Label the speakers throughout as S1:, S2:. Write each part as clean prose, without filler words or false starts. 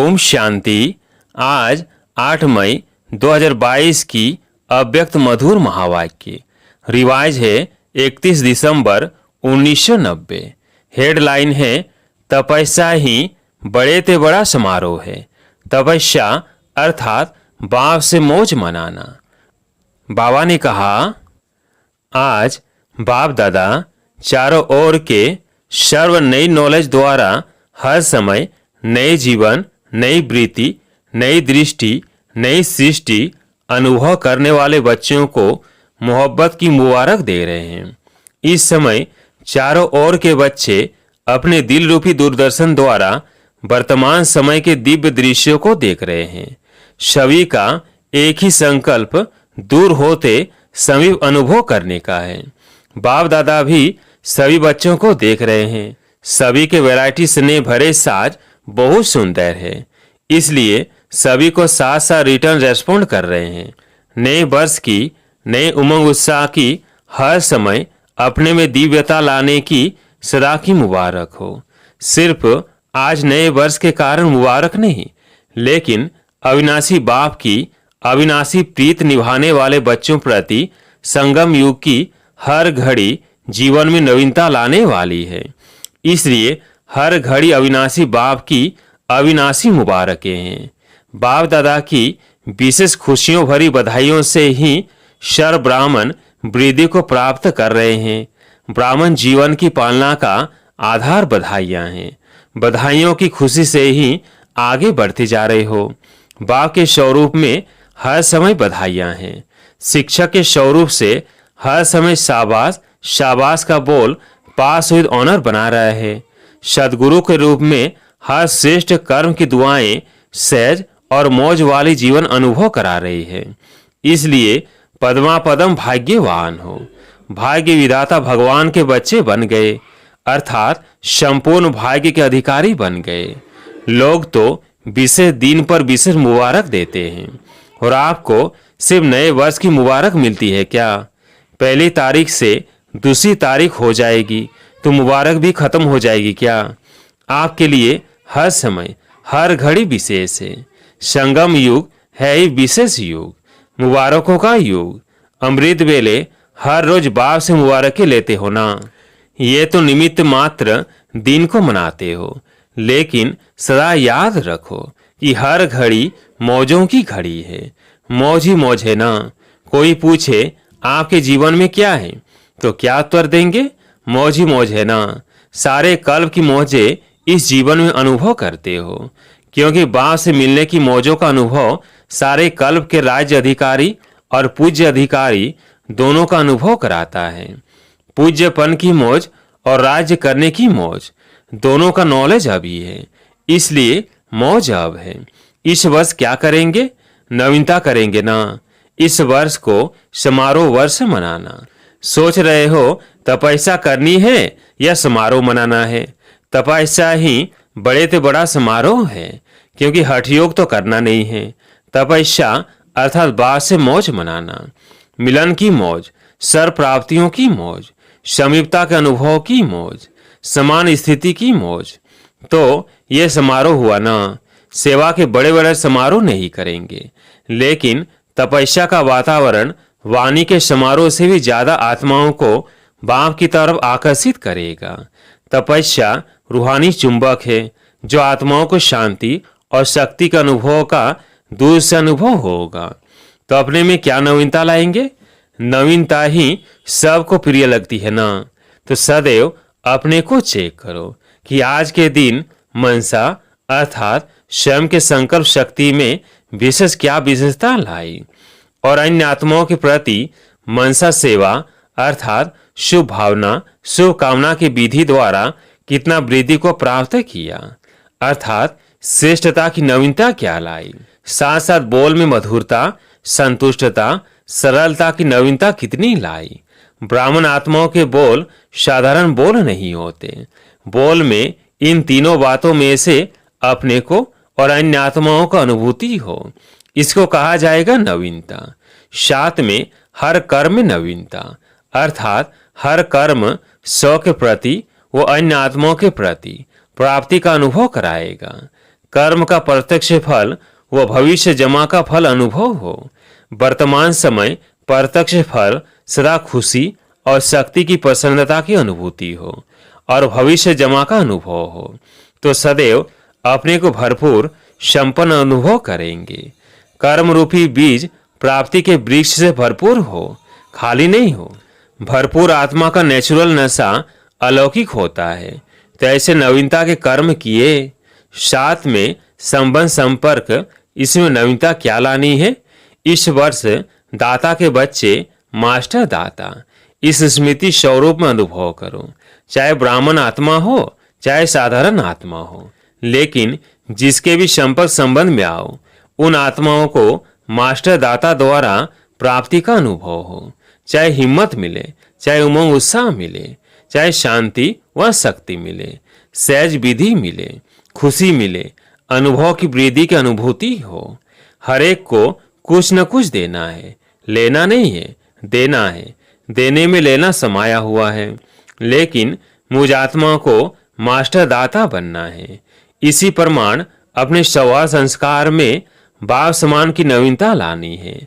S1: ओम शांति। आज 8 मई 2022 की अव्यक्त मधुर महावाक्य। रिवाज है 31 दिसंबर 1990। हेडलाइन है तपस्या ही बड़े ते बड़ा समारोह है। तपस्या अर्थात बाप से मौज मनाना। बाबा ने कहा, आज बाप दादा चारों ओर के सर्व नई नॉलेज द्वारा हर समय नए जीवन, नई वृत्ति, नई दृष्टि, नई सृष्टि अनुभव करने वाले बच्चों को मोहब्बत की मुबारक दे रहे हैं। इस समय चारों ओर के बच्चे अपने दिल रूपी दूरदर्शन द्वारा वर्तमान समय के दिव्य दृश्यों को देख रहे हैं। सभी का एक ही संकल्प दूर होते समीप अनुभव करने का है। बाप दादा भी सभी बच्चों को देख रहे हैं। सभी के वैरायटी स्नेह भरे साज बहुत सुंदर है, इसलिए सभी को साथ साथ रिटर्न रेस्पॉन्ड कर रहे हैं। नए वर्ष की, नए उमंग उत्साह की, हर समय अपने में दिव्यता लाने की सदा की मुबारक हो। सिर्फ आज नए वर्ष के कारण मुबारक नहीं, लेकिन अविनाशी बाप की अविनाशी प्रीत निभाने वाले बच्चों प्रति संगम युग की हर घड़ी जीवन में नवीनता लाने वाली है। इसलिए हर घड़ी अविनाशी बाप की अविनाशी मुबारकें हैं। बाप दादा की विशेष खुशियों भरी बधाइयों से ही सर्व ब्राह्मण वृद्धि को प्राप्त कर रहे हैं। ब्राह्मण जीवन की पालना का आधार बधाइयाँ हैं। बधाइयों की खुशी से ही आगे बढ़ते जा रहे हो। बाप के स्वरूप में हर समय बधाइयाँ हैं। शिक्षक के स्वरूप से हर समय शाबाश शाबाश का बोल पास विद ऑनर बना रहा है। सदगुरु के रूप में हर श्रेष्ठ कर्म की दुआएं सहज और मौज वाली जीवन अनुभव करा रही है। इसलिए पद्मा पदम भाग्यवान हो। भाग्य विधाता भगवान के बच्चे बन गए, अर्थात संपूर्ण भाग्य के अधिकारी बन गए। लोग तो विशेष दिन पर विशेष मुबारक देते हैं, और आपको सिर्फ नए वर्ष की मुबारक मिलती है क्या? पहली तारीख से दूसरी तारीख हो जाएगी तो मुबारक भी खत्म हो जाएगी क्या? आपके लिए हर समय हर घड़ी विशेष है। संगम युग है ही विशेष युग, मुबारकों का युग। अमृत वेले हर रोज बाप से मुबारकें लेते हो ना। ये तो निमित्त मात्र दिन को मनाते हो, लेकिन सदा याद रखो कि हर घड़ी मौजों की घड़ी है। मौज ही मौज है ना। कोई पूछे आपके जीवन में क्या है, तो क्या उत्तर देंगे? मौज ही मौज है ना। सारे कल्प की मौजें इस जीवन में अनुभव करते हो, क्योंकि बाप से मिलने की मौजों का अनुभव सारे कल्प के राज्य अधिकारी और पूज्य अधिकारी दोनों का अनुभव कराता है। पूज्यपन की मौज और राज्य करने की मौज दोनों का नॉलेज अभी है, इसलिए मौज अब है। इस वर्ष क्या करेंगे? नवीनता करेंगे ना। इस वर्ष को समारोह वर्ष मनाना। सोच रहे हो तपस्या करनी है या समारोह मनाना है? तपस्या ही बड़े ते बड़ा समारोह है, क्योंकि हठ योग तो करना नहीं है। तपस्या अर्थात बाप से मौज मनाना, मिलन की मौज, सर्व प्राप्तियों की मौज, समीपता के अनुभव की मौज, समान स्थिति की मौज। तो ये समारोह हुआ ना। सेवा के बड़े बड़े समारोह नहीं करेंगे, लेकिन तपस्या का वातावरण वाणी के समारोह से भी ज्यादा आत्माओं को बाप की तरफ आकर्षित करेगा। तपस्या रूहानी चुंबक है, जो आत्माओं को शांति और शक्ति के अनुभव का दूर से अनुभव होगा। तो अपने में क्या नवीनता लाएंगे? नवीनता ही सबको प्रिय लगती है ना। तो सदैव अपने को चेक करो कि आज के दिन मनसा अर्थात स्वयं के संकल्प शक्ति में विशेष क्या विशेषता लाई, और अन्य आत्माओं के प्रति मनसा सेवा अर्थात शुभ भावना, शुभ कामना की विधि द्वारा कितना वृद्धि को प्राप्त किया, अर्थात श्रेष्ठता की नवीनता क्या लाई। साथ साथ बोल में मधुरता, संतुष्टता, सरलता की नवीनता कितनी लाई। ब्राह्मण आत्माओं के बोल साधारण बोल नहीं होते। बोल में इन तीनों बातों में से अपने को और अन्य आत्माओं का अनुभूति हो, इसको कहा जाएगा नवीनता। साथ में हर कर्म में नवीनता, अर्थात हर कर्म स्व के प्रति व अन्य आत्माओं के प्रति प्राप्ति का अनुभव कराएगा। कर्म का प्रत्यक्ष फल व भविष्य जमा का फल अनुभव हो। वर्तमान समय प्रत्यक्ष फल सदा खुशी और शक्ति की प्रसन्नता की अनुभूति हो और भविष्य जमा का अनुभव हो तो सदैव अपने को भरपूर संपन्न अनुभव करेंगे। कर्म रूपी बीज प्राप्ति के वृक्ष से भरपूर हो, खाली नहीं हो। भरपूर आत्मा का नेचुरल नशा अलौकिक होता है। तो ऐसे नवीनता के कर्म किए, साथ में संबंध संपर्क, इसमें नवीनता क्या लानी है? इस वर्ष दाता के बच्चे मास्टर दाता, इस स्मृति स्वरूप में अनुभव करो। चाहे ब्राह्मण आत्मा हो, चाहे साधारण आत्मा हो, लेकिन जिसके भी संपर्क संबंध में आओ, उन आत्माओं को मास्टर दाता द्वारा प्राप्ति का अनुभव हो। चाहे हिम्मत मिले, चाहे उमंग उत्साह मिले, चाहे शांति व शक्ति मिले, सहज विधि मिले, खुशी मिले, अनुभव की वृद्धि की अनुभूति हो। हर एक को कुछ न कुछ देना है, लेना नहीं है, देना है। देने में लेना समाया हुआ है, लेकिन मुझ आत्मा को मास्टर दाता बनना है। इसी प्रमाण अपने स्वभाव संस्कार में बाप समान की नवीनता लानी है।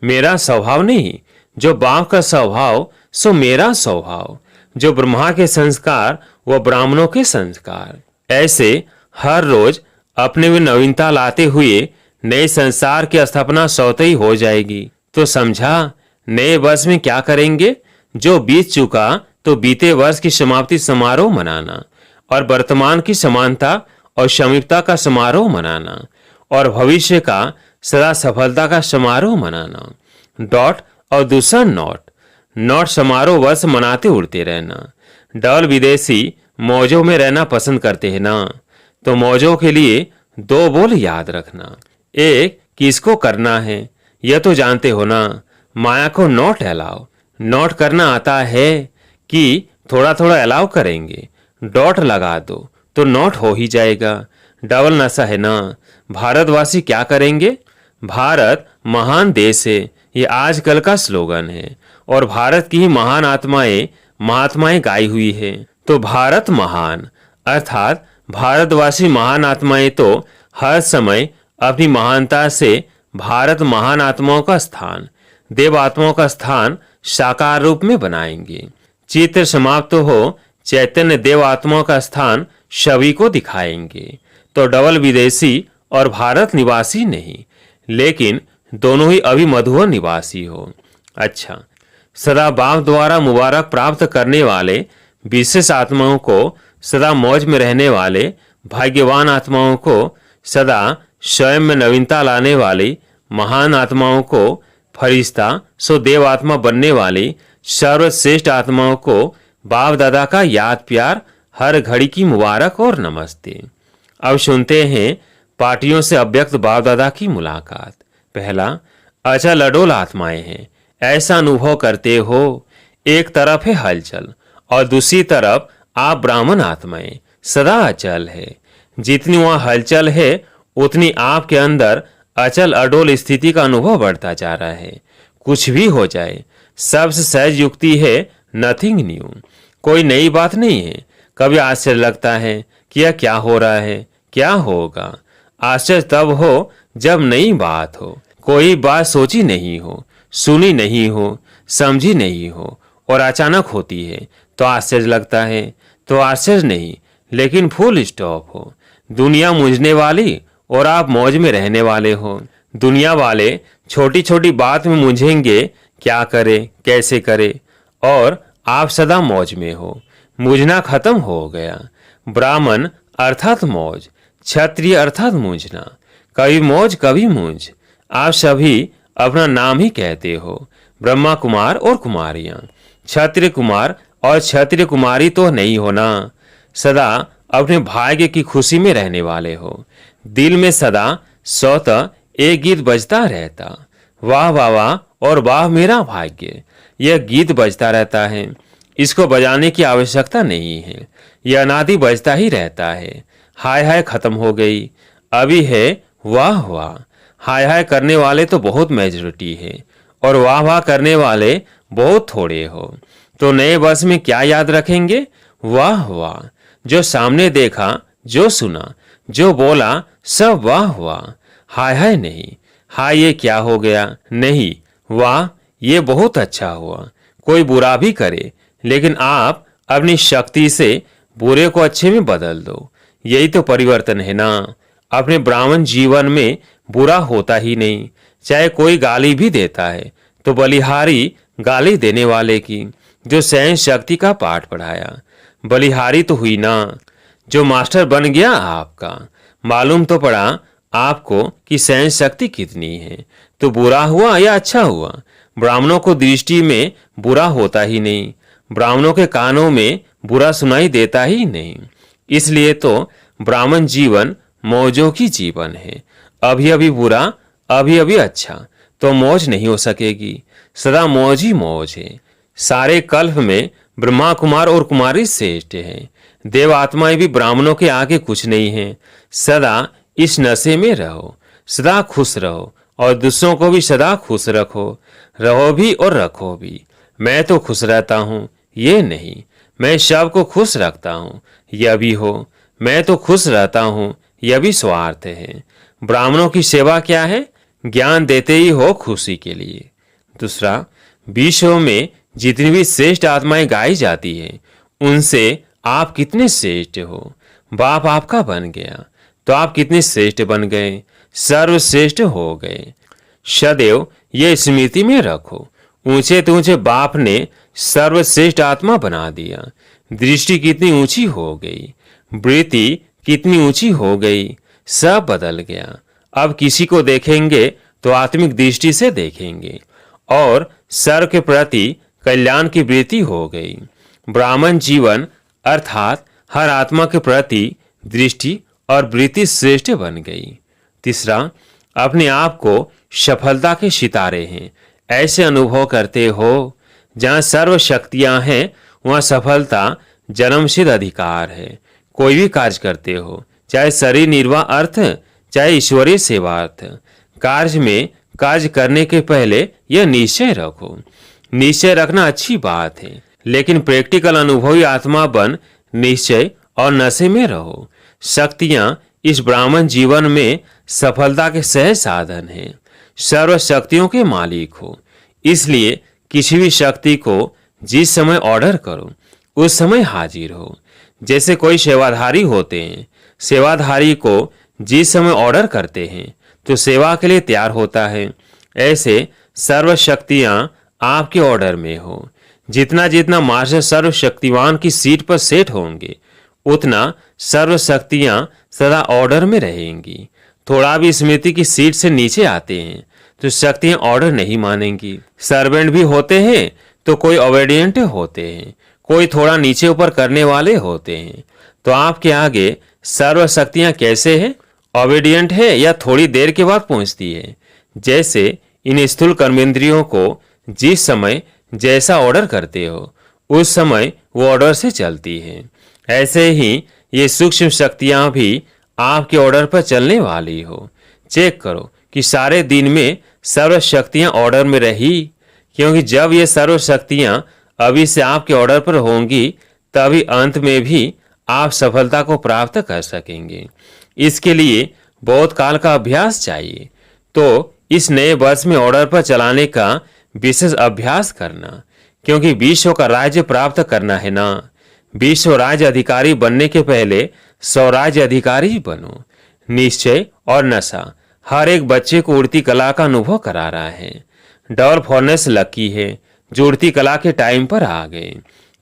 S1: मेरा स्वभाव नहीं, जो बाप का स्वभाव सो मेरा स्वभाव, जो ब्रह्मा के संस्कार व ब्राह्मणों के संस्कार। ऐसे हर रोज अपने में नवीनता लाते हुए नए संसार की स्थापना स्वतः ही हो जाएगी। तो समझा, नए वर्ष में क्या करेंगे? जो बीत चुका तो बीते वर्ष की समाप्ति समारोह मनाना, और वर्तमान की समानता और समीपता का समारोह मनाना, और भविष्य का सदा सफलता का समारोह मनाना। डॉट और दूसरा नॉट समारोह वर्ष मनाते उड़ते रहना। डबल विदेशी मौजों में रहना पसंद करते हैं ना, तो मौजों के लिए दो बोल याद रखना। एक, किसको करना है यह तो जानते हो ना। माया को नॉट अलाउ, नॉट करना आता है कि थोड़ा थोड़ा अलाउ करेंगे। डॉट लगा दो तो नॉट हो ही जाएगा। डबल नशा है ना। भारतवासी क्या करेंगे? भारत महान देश है, ये आजकल का स्लोगन है, और भारत की ही महान आत्माएं महात्माएं गाई हुई है। तो भारत महान अर्थात भारतवासी महान आत्माएं तो हर समय अपनी महानता से भारत महान आत्माओं का स्थान, देव आत्माओं का स्थान साकार रूप में बनाएंगे। चित्र समाप्त हो, चैतन्य देव आत्माओं का स्थान सभी को दिखाएंगे। तो डबल विदेशी और भारत निवासी नहीं, लेकिन दोनों ही अभी मधुवन निवासी हो। अच्छा, सदा बाप द्वारा मुबारक प्राप्त करने वाले विशेष आत्माओं को, सदा मौज में रहने वाले भाग्यवान आत्माओं को, सदा स्वयं में नवीनता लाने वाली महान आत्माओं को, फरिश्ता सो देव आत्मा बनने वाली सर्वश्रेष्ठ आत्माओं को बाप दादा का याद प्यार हर घड़ी की मुबारक और नमस्ते। अब सुनते हैं पार्टियों से अव्यक्त बाप दादा की मुलाकात। पहला, अचल अडोल आत्माएं हैं, ऐसा अनुभव करते हो। एक तरफ है हलचल और दूसरी तरफ आप ब्राह्मण आत्माएं, सदा अचल है। जितनी वहां हलचल है उतनी आपके अंदर अचल अडोल स्थिति का अनुभव बढ़ता जा रहा है। कुछ भी हो जाए, सबसे सहज युक्ति है नथिंग न्यू, कोई नई बात नहीं है। कभी आश्चर्य लगता है कि यह क्या हो रहा है, क्या होगा। आश्चर्य तब हो जब नई बात हो, कोई बात सोची नहीं हो, सुनी नहीं हो, समझी नहीं हो और अचानक होती है तो आश्चर्य लगता है। तो आश्चर्य नहीं, लेकिन फुल स्टॉप हो। दुनिया मूंझने वाली और आप मौज में रहने वाले हो। दुनिया वाले छोटी छोटी बात में मूंझेंगे, क्या करे कैसे करे, और आप सदा मौज में हो। मूझना खत्म हो गया। ब्राह्मण अर्थात मौज, क्षत्रिय अर्थात मूंझना। कभी मौज कभी मूंझ, आप सभी अपना नाम ही कहते हो। ब्रह्मा कुमार और कुमारियां, क्षत्रिय कुमार और क्षत्रिय कुमारी तो नहीं होना। सदा अपने भाग्य की खुशी में रहने वाले हो। दिल में सदा स्वतः एक गीत बजता रहता, वाह वाह वाह और वाह मेरा भाग्य। यह गीत बजता रहता है, इसको बजाने की आवश्यकता नहीं है। यह अनादि बजता ही रहता है। हाय हाय खत्म हो गई, अभी है वाह वाह। हाय हाय करने वाले तो बहुत मेजॉरिटी है और वाह वाह करने वाले बहुत थोड़े हो। तो नए वर्ष में क्या याद रखेंगे? वाह वाह। जो सामने देखा, जो सुना, जो बोला सब वाह वाह, हाय हाय नहीं, हाय ये क्या हो गया नहीं, वाह ये बहुत अच्छा हुआ। कोई बुरा भी करे लेकिन आप अपनी शक्ति से बुरे को अच्छे में बदल दो, यही तो परिवर्तन है ना। अपने ब्राह्मण जीवन में बुरा होता ही नहीं। चाहे कोई गाली भी देता है तो बलिहारी गाली देने वाले की, जो सहन शक्ति का पाठ पढ़ाया। बलिहारी तो हुई ना, जो मास्टर बन गया आपका। मालूम तो पड़ा आपको कि सहन शक्ति कितनी है। तो बुरा हुआ या अच्छा हुआ, ब्राह्मणों को दृष्टि में बुरा होता ही नहीं। ब्राह्मणों के कानों में बुरा सुनाई देता ही नहीं। इसलिए तो ब्राह्मण जीवन मौजों की जीवन है। अभी अभी बुरा, अभी अभी अच्छा, तो मौज नहीं हो सकेगी। सदा मौज ही मौज है। सारे कल्प में ब्रह्मा कुमार और कुमारी श्रेष्ठ हैं। देव आत्माएं भी ब्राह्मणों के आगे कुछ नहीं है। सदा इस नशे में रहो, सदा खुश रहो और दूसरों को भी सदा खुश रखो। रहो भी और रखो भी। मैं तो खुश रहता हूँ ये नहीं, मैं सबको खुश रखता हूँ यह भी हो। मैं तो खुश रहता हूँ यह भी स्वार्थ है। ब्राह्मणों की सेवा क्या है? ज्ञान देते ही हो खुशी के लिए। दूसरा, विश्व में जितनी भी श्रेष्ठ आत्माएं गाई जाती है उनसे आप कितने श्रेष्ठ हो। बाप आपका बन गया तो आप कितने श्रेष्ठ बन गए, सर्वश्रेष्ठ हो गए। सदैव ये स्मृति में रखो, ऊंचे तो ऊंचे बाप ने सर्वश्रेष्ठ आत्मा बना दिया। दृष्टि कितनी ऊंची हो गई, वृत्ति कितनी ऊंची हो गई, सब बदल गया। अब किसी को देखेंगे तो आत्मिक दृष्टि से देखेंगे और सर्व के प्रति कल्याण की वृत्ति हो गई। ब्राह्मण जीवन अर्थात हर आत्मा के प्रति दृष्टि और वृत्ति श्रेष्ठ बन गई। तीसरा, अपने आप को सफलता के सितारे हैं ऐसे अनुभव करते हो। जहाँ सर्व शक्तियां हैं वहाँ सफलता जन्मसिद्ध अधिकार है। कोई भी कार्य करते हो, चाहे शरीर निर्वाह अर्थ, चाहे ईश्वरीय सेवार्थ, कार्य में कार्य करने के पहले यह निश्चय रखो। निश्चय रखना अच्छी बात है, लेकिन प्रैक्टिकल अनुभवी आत्मा बन निश्चय और नशे में रहो। शक्तियां इस ब्राह्मण जीवन में सफलता के सहज साधन हैं। सर्व शक्तियों के मालिक हो, इसलिए किसी भी शक्ति को जिस समय ऑर्डर करो उस समय हाजिर हो। जैसे कोई सेवाधारी होते हैं, सेवाधारी को जिस समय ऑर्डर करते हैं तो सेवा के लिए तैयार होता है। ऐसे सर्व शक्तियां आपके ऑर्डर में हो। जितना जितना मास्टर सर्वशक्तिवान की सीट पर सेट होंगे उतना सर्व शक्तियां सदा ऑर्डर में रहेंगी। थोड़ा भी स्मृति की सीट से नीचे आते हैं तो शक्तियां ऑर्डर नहीं मानेंगी। सर्वेंट भी होते हैं तो कोई ओबेडिएंट होते हैं, कोई थोड़ा नीचे ऊपर करने वाले होते हैं। तो आपके आगे सर्व शक्तियां कैसे हैं? ओबेडिएंट है या थोड़ी देर के बाद पहुंचती है? जैसे इन स्थूल कर्मेंद्रियों को जिस समय जैसा ऑर्डर करते हो उस समय वो ऑर्डर से चलती है। ऐसे ही ये सूक्ष्म शक्तियां भी आपके ऑर्डर पर चलने वाली हो। चेक करो कि सारे दिन में सर्व शक्तियां ऑर्डर में रही, क्योंकि जब ये सर्व शक्तियां अभी से आपके ऑर्डर पर होंगी तभी अंत में भी आप सफलता को प्राप्त कर सकेंगे। इसके लिए बहुत काल का अभ्यास चाहिए। तो इस नए वर्ष में ऑर्डर पर चलाने का विशेष अभ्यास करना, क्योंकि विश्व का राज्य प्राप्त करना है ना। विश्व राज्य अधिकारी बनने के पहले स्वराज्य अधिकारी बनो। निश्चय और नशा हर एक बच्चे को उड़ती कला का अनुभव करा रहा है। डबल फॉर्नेस लकी है जो उड़ती कला के टाइम पर आ गए।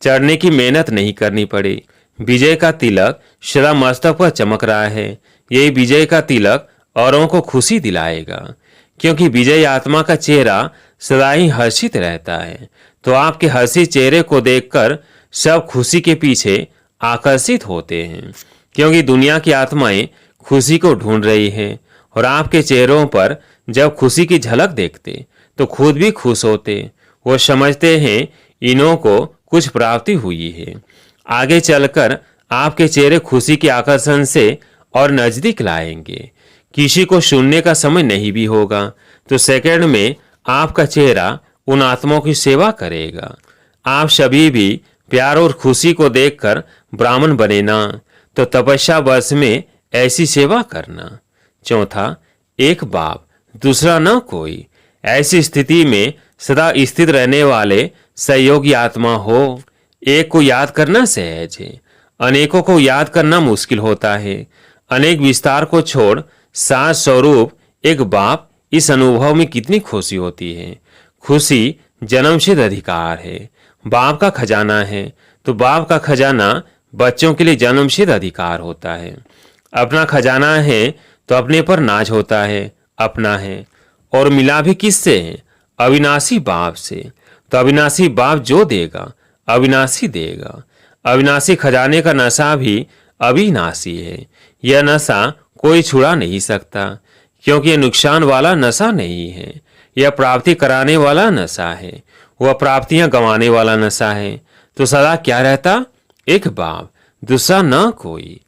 S1: चढ़ने की मेहनत नहीं करनी पड़ी। विजय का तिलक सदा मस्तक पर चमक रहा है। यही विजय का तिलक औरों को खुशी दिलाएगा, क्योंकि विजयी आत्मा का चेहरा सदा ही हर्षित रहता है। तो आपके हर्षित चेहरे को देखकर सब खुशी के पीछे आकर्षित होते हैं, क्योंकि दुनिया की आत्माएं खुशी को ढूंढ रही हैं। और आपके चेहरों पर जब खुशी की झलक देखते तो खुद भी खुश होते। वो समझते हैं इन्हों को कुछ प्राप्ति हुई है। आगे चलकर आपके चेहरे खुशी के आकर्षण से और नजदीक लाएंगे। किसी को सुनने का समय नहीं भी होगा तो सेकंड में आपका चेहरा उन आत्माओं की सेवा करेगा। आप सभी भी प्यार और खुशी को देखकर ब्राह्मण बने ना, तो तपस्या वर्ष में ऐसी सेवा करना। चौथा, एक बाप दूसरा न कोई। ऐसी स्थिति में सदा स्थित रहने वाले सहयोगी आत्मा हो। एक को याद करना सहज है, अनेकों को याद करना मुश्किल होता है। अनेक विस्तार को छोड़ सात स्वरूप एक बाप, इस अनुभव में कितनी खुशी होती है। खुशी जन्मसिद्ध अधिकार है, बाप का खजाना है। तो बाप का खजाना बच्चों के लिए जन्मसिद्ध अधिकार होता है। अपना खजाना है तो अपने पर नाज होता है, अपना है। और मिला भी किससे है? अविनाशी बाप से। तो अविनाशी बाप जो देगा अविनाशी देगा। अविनाशी खजाने का नशा भी अविनाशी है। यह नशा कोई छुड़ा नहीं सकता, क्योंकि यह नुकसान वाला नशा नहीं है। यह प्राप्ति कराने वाला नशा है, वह प्राप्तियां गंवाने वाला नशा है। तो सदा क्या रहता? एक बाप, दूसरा न कोई।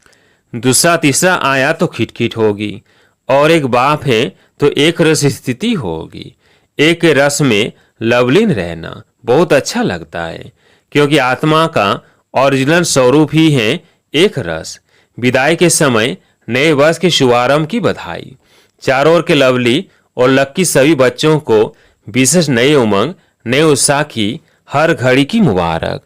S1: दूसरा तीसरा आया तो खिटखिट होगी, और एक बाप है तो एक रस स्थिति होगी। एक रस में लवलीन रहना बहुत अच्छा लगता है, क्योंकि आत्मा का ओरिजिनल स्वरूप ही है एक रस। विदाई के समय नए वर्ष के शुभारंभ की बधाई। चारों ओर के लवली और लक्की सभी बच्चों को विशेष नए उमंग, नए उत्साह की हर घड़ी की मुबारक।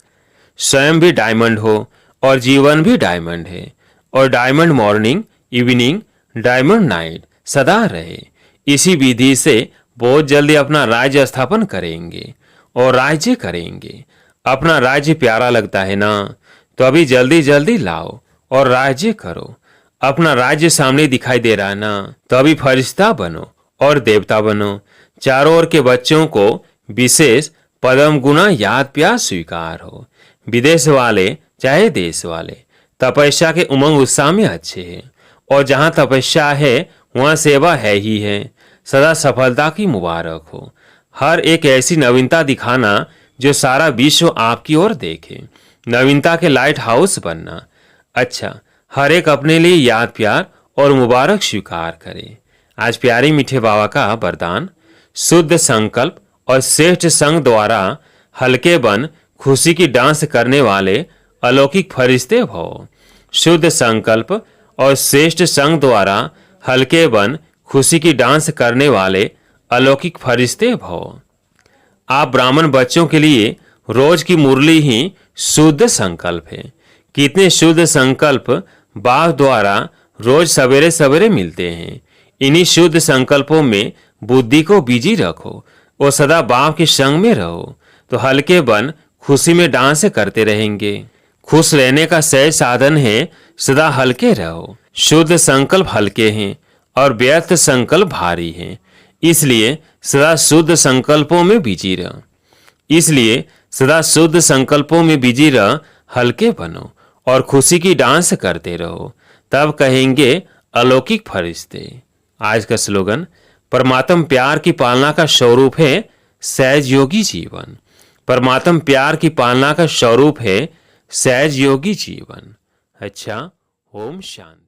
S1: स्वयं भी डायमंड हो और जीवन भी डायमंड है, और diamond morning, evening, diamond night सदा रहे। इसी विधि से बहुत जल्दी अपना राज्य स्थापन करेंगे और राज्य करेंगे। अपना राज्य प्यारा लगता है ना, तो अभी जल्दी जल्दी लाओ और राज्य करो। अपना राज्य सामने दिखाई दे रहा है ना, तो अभी फरिश्ता बनो और देवता बनो। चारों ओर के बच्चों को विशेष पदम गुना याद प्यार स्वीकार हो। विदेश वाले चाहे देश वाले तपस्या के उमंग उत्साह में अच्छे हैं, और जहां तपस्या है वहां सेवा है ही है। सदा सफलता की मुबारक हो। हर एक ऐसी नवीनता दिखाना जो सारा विश्व आपकी ओर देखे। नवीनता के लाइट हाउस बनना। अच्छा, हर एक अपने लिए याद प्यार और मुबारक स्वीकार करे। आज प्यारी मीठे बाबा का वरदान, शुद्ध संकल्प और श्रेष्ठ संग द्वारा हल्के बन खुशी की डांस करने वाले अलौकिक फरिश्ते भव। शुद्ध संकल्प और श्रेष्ठ संग द्वारा हल्के बन खुशी की डांस करने वाले अलौकिक फरिश्ते भव। आप ब्राह्मण बच्चों के लिए रोज की मुरली ही शुद्ध संकल्प है। कितने शुद्ध संकल्प बाप द्वारा रोज सवेरे सवेरे मिलते हैं। इन्हीं शुद्ध संकल्पों में बुद्धि को बिजी रखो और सदा बाप के संग में रहो, तो हल्के बन खुशी में डांस करते रहेंगे। खुश रहने का सहज साधन है सदा हल्के रहो। शुद्ध संकल्प हल्के हैं और व्यर्थ संकल्प भारी हैं। इसलिए सदा शुद्ध संकल्पों में बिजी रह। इसलिए सदा शुद्ध संकल्पों में बिजी रह, हल्के बनो और खुशी की डांस करते रहो, तब कहेंगे अलौकिक फरिश्ते। आज का स्लोगन, परमात्म प्यार की पालना का स्वरूप है सहज योगी जीवन। परमात्म प्यार की पालना का स्वरूप है सहज योगी जीवन। अच्छा, ओम शांति।